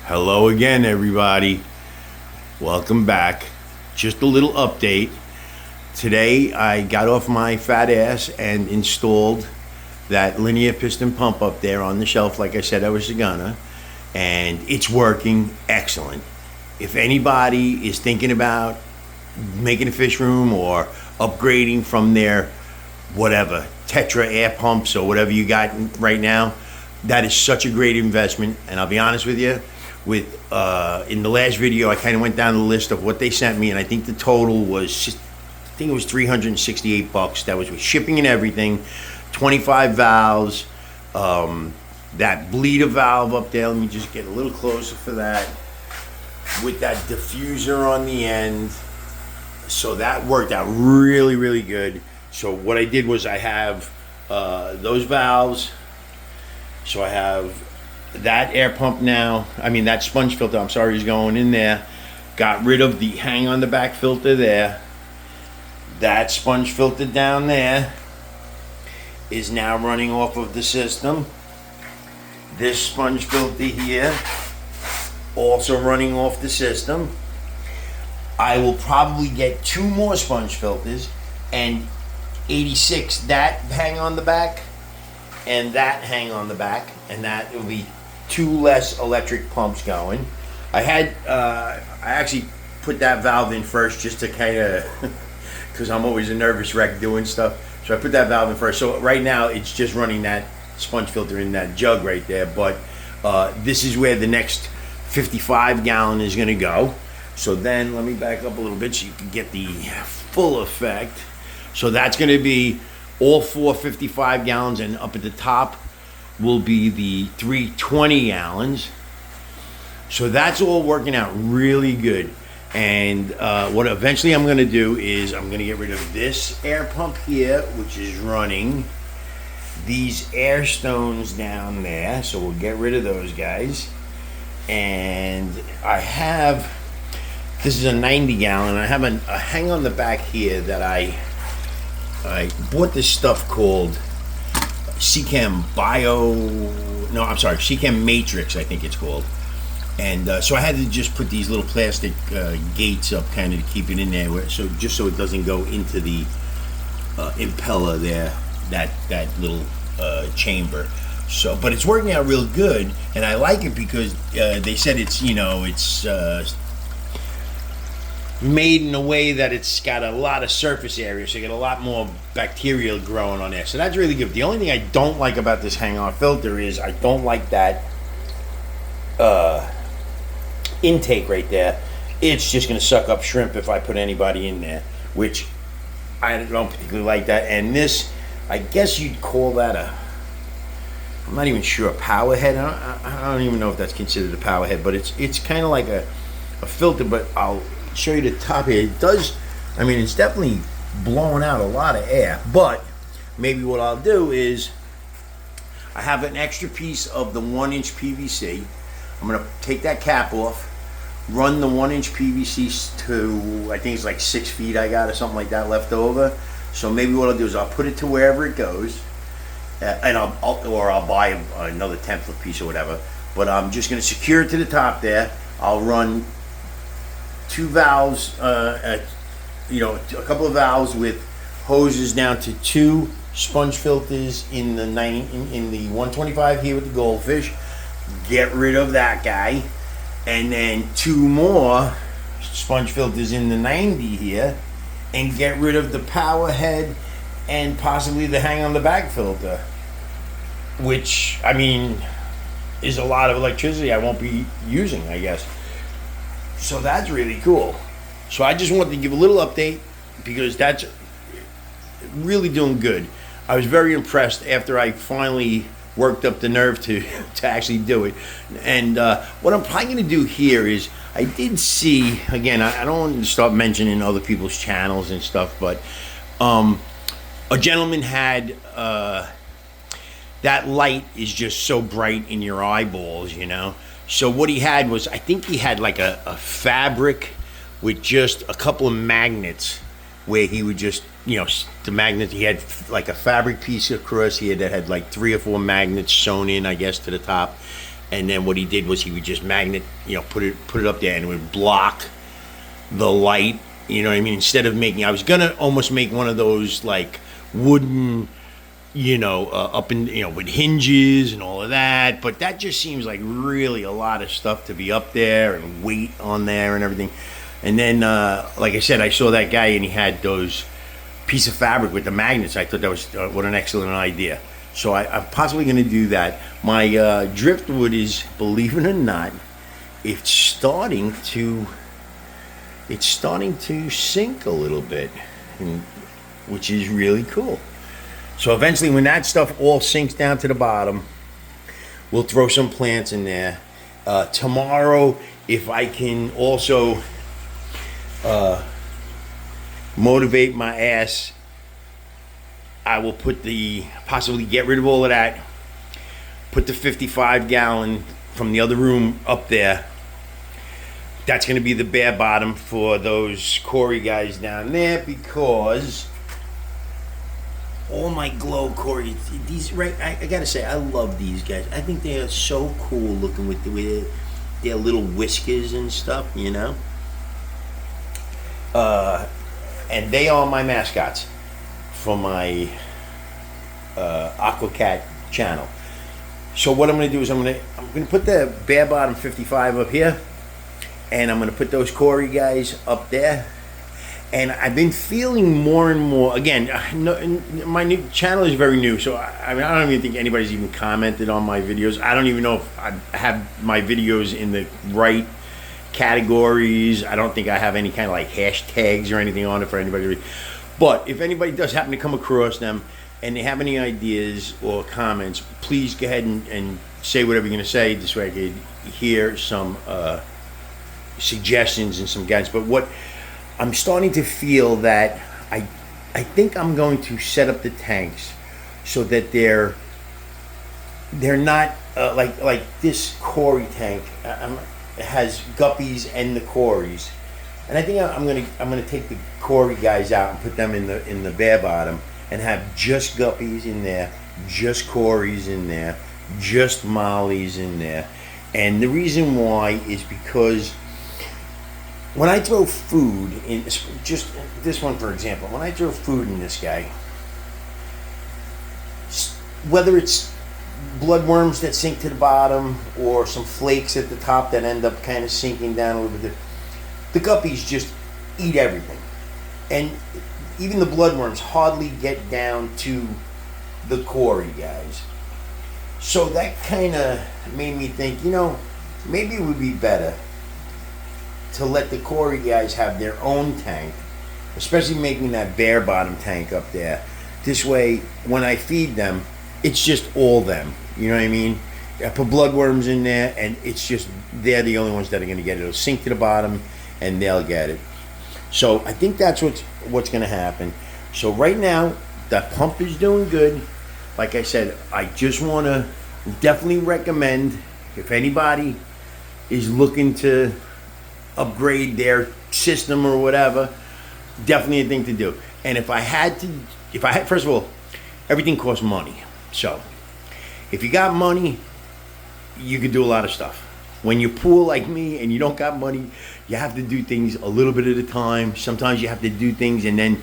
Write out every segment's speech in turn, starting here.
Hello again, everybody. Welcome back. Just a little update. Today I got off my fat ass and installed that linear piston pump up there on the shelf like I said I was gonna, and it's working excellent. If anybody is thinking about making a fish room or upgrading from their whatever Tetra air pumps or whatever you got right now, that is such a great investment. And I'll be honest with you, in the last video I kind of went down the list of what they sent me, and I think the total was, I think it was $368. That was with shipping and everything. 25 valves, that bleeder valve up there, let me just get a little closer for that, with that diffuser on the end. So that worked out really good. So what I did was I have those valves. So I have that air pump now, that sponge filter, I'm sorry, is going in there. Got rid of the hang on the back filter there. That sponge filter down there is now running off of the system. This sponge filter here also running off the system. I will probably get 2 more sponge filters and 86 that hang on the back and that hang on the back, and that will be 2 less electric pumps going. I actually put that valve in first just to kind of because I'm always a nervous wreck doing stuff, so I put that valve in first. So right now it's just running that sponge filter in that jug right there, but this is where the next 55 gallon is going to go. So then let me back up a little bit so you can get the full effect. So that's going to be all 4 55 gallons, and up at the top will be the 320 gallons. So that's all working out really good. And what eventually I'm going to do is I'm going to get rid of this air pump here, which is running these air stones down there. So we'll get rid of those guys. And I have, this is a 90 gallon. I have a hang on the back here that I bought this stuff called Jehmco Jehmco Matrix, I think it's called. And so I had to just put these little plastic gates up kind of to keep it in there, just so it doesn't go into the impeller there, that little chamber. So, but it's working out real good, and I like it because they said it's made in a way that it's got a lot of surface area, so you get a lot more bacteria growing on there. So that's really good. The only thing I don't like about this hang-on filter is I don't like that intake right there. It's just going to suck up shrimp if I put anybody in there, which I don't particularly like that. And this, I guess you'd call that I'm not even sure, a power head. I don't even know if that's considered a power head, but it's kind of like a filter. But I'll show you the top here. It does, it's definitely blowing out a lot of air. But maybe what I'll do is I have an extra piece of the 1-inch PVC. I'm going to take that cap off, run the 1-inch PVC to, I think it's like 6 feet I got or something like that left over. So maybe what I'll do is I'll put it to wherever it goes, and I'll buy another 10th piece or whatever. But I'm just going to secure it to the top there. I'll run 2 valves, a couple of valves with hoses down to 2 sponge filters in the 125 here with the goldfish. Get rid of that guy, and then 2 more sponge filters in the 90 here, and get rid of the power head and possibly the hang on the back filter, which is a lot of electricity I won't be using, I guess. So that's really cool. So I just wanted to give a little update because that's really doing good. I was very impressed after I finally worked up the nerve to actually do it. And what I'm probably going to do here is, I did see, again, I don't want to start mentioning other people's channels and stuff, but a gentleman had, that light is just so bright in your eyeballs, So what he had was, I think he had like a fabric with just a couple of magnets where he would just, the magnet, he had like a fabric piece across here that had like 3 or 4 magnets sewn in, I guess, to the top. And then what he did was he would just put it up there, and it would block the light. You know what I mean? Instead of I was gonna almost make one of those like wooden, up in, with hinges and all of that. But that just seems like really a lot of stuff to be up there and weight on there and everything. And then, like I said, I saw that guy and he had those piece of fabric with the magnets. I thought that was what an excellent idea. So I'm possibly going to do that. My driftwood is, believe it or not, it's starting to sink a little bit, which is really cool. So eventually, when that stuff all sinks down to the bottom, we'll throw some plants in there. Tomorrow, if I can also motivate my ass, I will possibly get rid of all of that, put the 55-gallon from the other room up there. That's going to be the bare bottom for those Corey guys down there, because all my glow Corey, these, right, I gotta say, I love these guys. I think they are so cool looking with their little whiskers and stuff, and they are my mascots for my AquaCat channel. So what I'm going to do is I'm going to put the bare bottom 55 up here, and I'm going to put those Corey guys up there. And I've been feeling more and more, again, my new channel is very new, so I don't even think anybody's even commented on my videos. I don't even know if I have my videos in the right categories. I don't think I have any kind of like hashtags or anything on it for anybody to read. But if anybody does happen to come across them and they have any ideas or comments, please go ahead and say whatever you're going to say. This way I could hear some suggestions and some guidance. But what I'm starting to feel that I think I'm going to set up the tanks so that they're not like this Corey tank has guppies and the Corys, and I think I'm gonna take the Corey guys out and put them in the bare bottom and have just guppies in there, just Corys in there, just Mollies in there. And the reason why is because when I throw food in, just this one for example, when I throw food in this guy, whether it's bloodworms that sink to the bottom or some flakes at the top that end up kind of sinking down a little bit, the guppies just eat everything. And even the bloodworms hardly get down to the Corey guys. So that kind of made me think, maybe it would be better to let the Corey guys have their own tank, especially making that bare bottom tank up there. This way, when I feed them, it's just all them. You know what I mean? I put bloodworms in there, and it's just, they're the only ones that are going to get it. It'll sink to the bottom, and they'll get it. So I think that's what's going to happen. So right now, the pump is doing good. Like I said, I just want to definitely recommend, if anybody is looking to upgrade their system or whatever, definitely a thing to do. And if I had, first of all, everything costs money. So if you got money, you could do a lot of stuff. When you're poor like me and you don't got money, you have to do things a little bit at a time. Sometimes you have to do things and then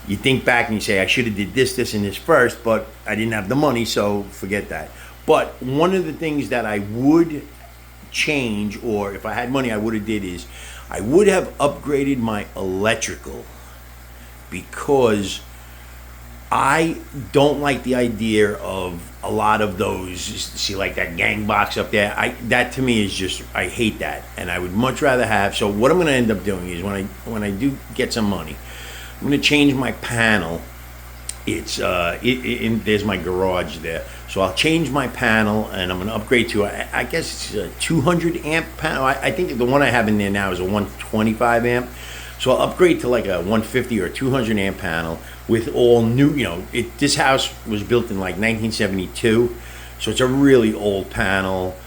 you think back and you say, I should have did this, and this first, but I didn't have the money, so forget that. But one of the things that I would change, or if I had money I would have did, is I would have upgraded my electrical, because I don't like the idea of a lot of those, see, like that gang box up there. That to me is just, I hate that, and I would much rather have. So what I'm going to end up doing is when I do get some money, I'm going to change my panel. It's there's my garage there, so I'll change my panel and I'm going to upgrade to I guess it's a 200 amp panel. I think the one I have in there now is a 125 amp. So I'll upgrade to like a 150 or 200 amp panel with all new, this house was built in like 1972. So it's a really old panel,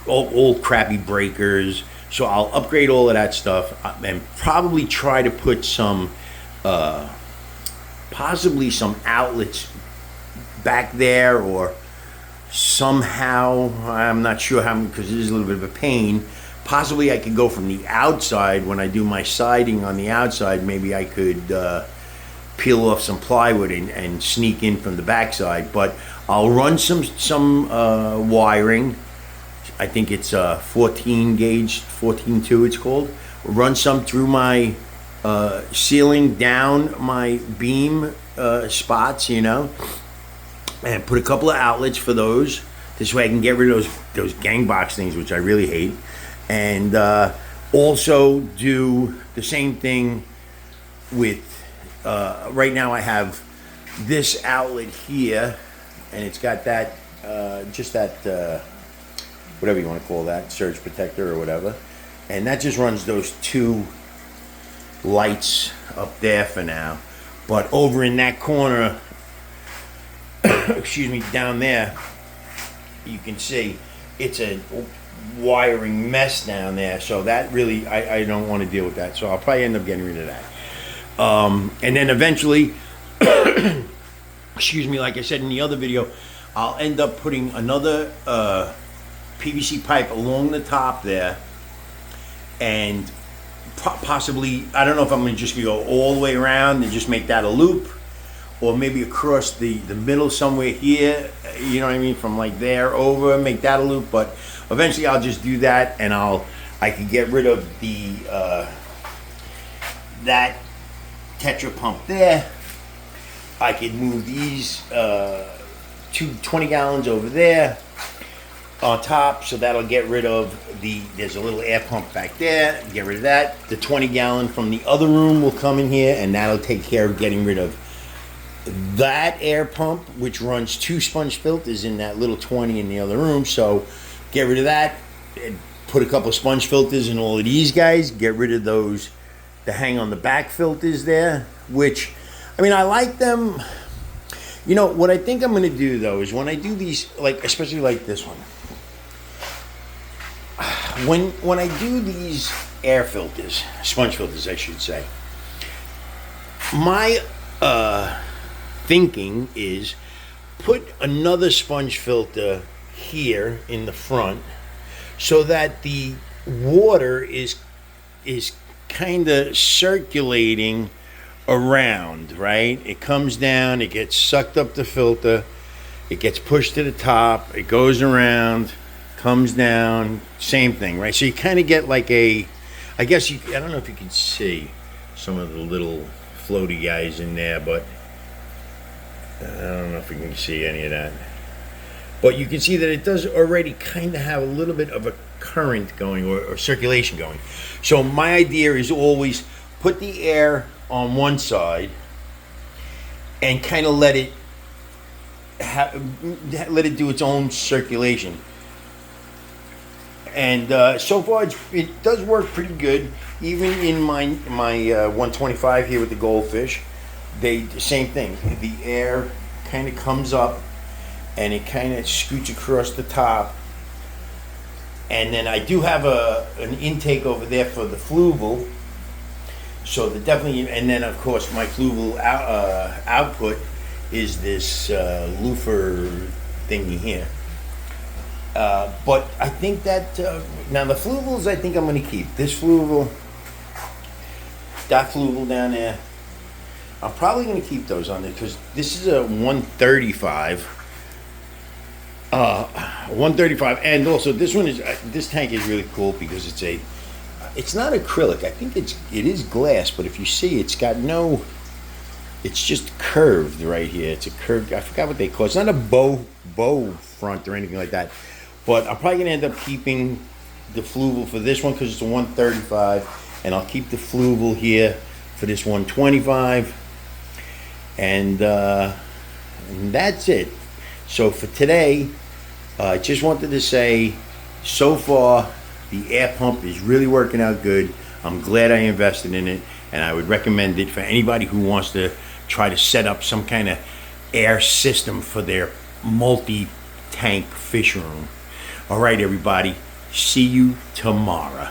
old crappy breakers. So I'll upgrade all of that stuff and probably try to put some, possibly some outlets back there, or somehow, I'm not sure how, because it is a little bit of a pain. Possibly I could go from the outside when I do my siding on the outside. Maybe I could peel off some plywood and sneak in from the backside. But I'll run some wiring. I think it's 14 gauge, 14.2 it's called. Run some through my ceiling down my beam spots, you know, and put a couple of outlets for those. This way I can get rid of those gang box things, which I really hate. And also do the same thing with, right now I have this outlet here, and it's got that, just that, whatever you want to call that, surge protector or whatever. And that just runs those two lights up there for now. But over in that corner, excuse me, down there, you can see it's a wiring mess down there. So that really, I don't want to deal with that. So I'll probably end up getting rid of that. And then eventually, excuse me, like I said in the other video, I'll end up putting another PVC pipe along the top there, and possibly, I don't know if I'm going to just go all the way around and just make that a loop, or maybe across the middle somewhere here, you know what I mean, from like there over, make that a loop. But eventually I'll just do that, and I can get rid of the that Tetra pump there. I could move these two 20 gallons over there on top, so that'll get rid of there's a little air pump back there, get rid of that. The 20 gallon from the other room will come in here, and that'll take care of getting rid of that air pump, which runs 2 sponge filters in that little 20 in the other room. So get rid of that, put a couple sponge filters in all of these guys, get rid of those that hang on the back filters there, which, I mean, I like them. You know, what I think I'm going to do, though, is when I do these, like, especially like this one, when I do these air filters, sponge filters, I should say, my thinking is put another sponge filter here in the front so that the water is kind of circulating around, right? It comes down, it gets sucked up the filter, it gets pushed to the top, it goes around, comes down, same thing, right? So you kind of get like I guess I don't know if you can see some of the little floaty guys in there, but I don't know if you can see any of that. But you can see that it does already kind of have a little bit of a current going, or circulation going. So my idea is always put the air on one side and kind of let it do its own circulation. And so far it does work pretty good. Even in my 125 here with the goldfish, the same thing. The air kind of comes up and it kind of scoots across the top. And then I do have an intake over there for the fluval. So the definitely, and then of course my fluval output is this loofah thingy here. But I think that now the fluvals, I think I'm going to keep this fluval, that fluval down there. I'm probably going to keep those on there because this is a 135. 135, and also this one is this tank is really cool because it's not acrylic. I think it is glass, but if you see, it's just curved right here. It's a curved, I forgot what they call it. It's not a bow front or anything like that. But I'm probably gonna end up keeping the fluval for this one because it's a 135, and I'll keep the fluval here for this 125, and that's it. So for today, I just wanted to say, so far, the air pump is really working out good. I'm glad I invested in it, and I would recommend it for anybody who wants to try to set up some kind of air system for their multi-tank fish room. All right, everybody. See you tomorrow.